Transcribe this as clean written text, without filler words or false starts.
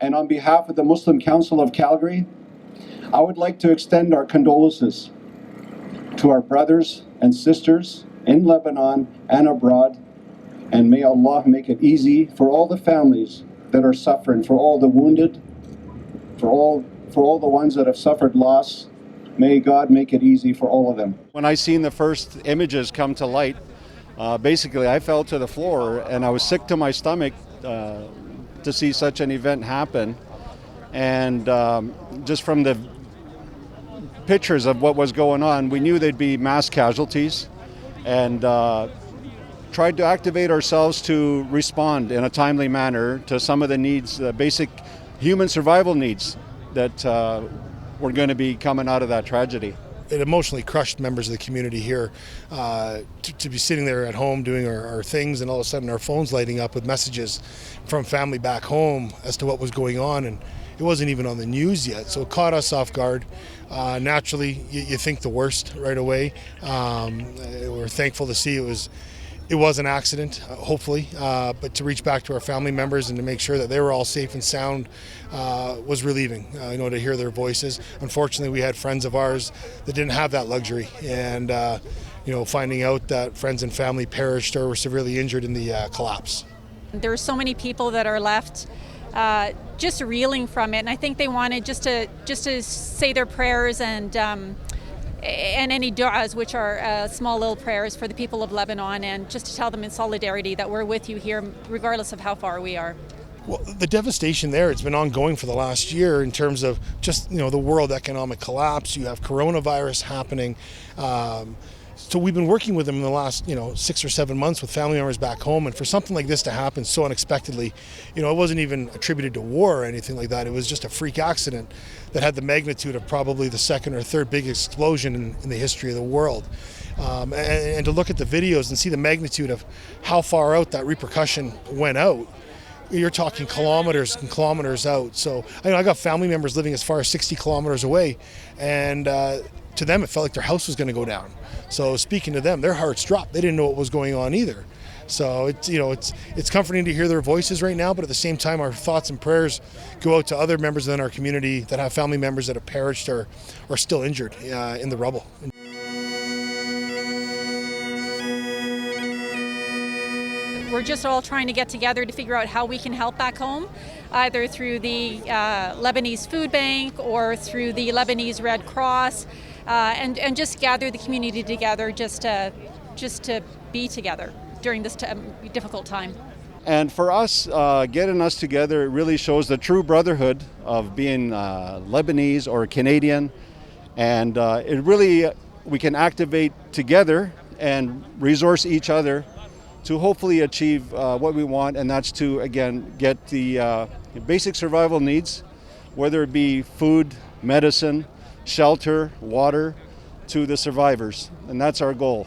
And on behalf of the Muslim Council of Calgary, I would like to extend our condolences to our brothers and sisters in Lebanon and abroad, and may Allah make it easy for all the families that are suffering, for all the wounded, for all the ones that have suffered loss. May God make it easy for all of them. When I seen the first images come to light, basically I fell to the floor and I was sick to my stomach to see such an event happen. And just from the pictures of what was going on, we knew there'd be mass casualties, and tried to activate ourselves to respond in a timely manner to some of the needs, the basic human survival needs that were going to be coming out of that tragedy. It emotionally crushed members of the community here to be sitting there at home doing our things, and all of a sudden our phones lighting up with messages from family back home as to what was going on, and it wasn't even on the news yet, so it caught us off guard. Naturally, you think the worst right away. We're thankful to see it was an accident, hopefully, but to reach back to our family members and to make sure that they were all safe and sound was relieving, to hear their voices. Unfortunately, we had friends of ours that didn't have that luxury, and finding out that friends and family perished or were severely injured in the collapse. There are so many people that are left just reeling from it, and I think they wanted just to say their prayers and any du'as, which are small little prayers for the people of Lebanon, and just to tell them in solidarity that we're with you here regardless of how far we are. Well, the devastation there, it's been ongoing for the last year in terms of just, the world economic collapse. You have coronavirus happening. So we've been working with them in the last, 6 or 7 months with family members back home. And for something like this to happen so unexpectedly, it wasn't even attributed to war or anything like that. It was just a freak accident that had the magnitude of probably the second or third biggest explosion in the history of the world. And to look at the videos and see the magnitude of how far out that repercussion went out, you're talking kilometers and kilometers out. So I got family members living as far as 60 kilometers away, and to them it felt like their house was going to go down. So speaking to them, their hearts dropped. They didn't know what was going on either. So it's comforting to hear their voices right now, but at the same time, our thoughts and prayers go out to other members within our community that have family members that have perished or are still injured in the rubble. We're just all trying to get together to figure out how we can help back home, either through the Lebanese Food Bank or through the Lebanese Red Cross, and just gather the community together just to be together during this difficult time. And for us, getting us together, it really shows the true brotherhood of being Lebanese or Canadian, and we can activate together and resource each other to hopefully achieve what we want, and that's to, again, get the basic survival needs, whether it be food, medicine, shelter, water, to the survivors, and that's our goal.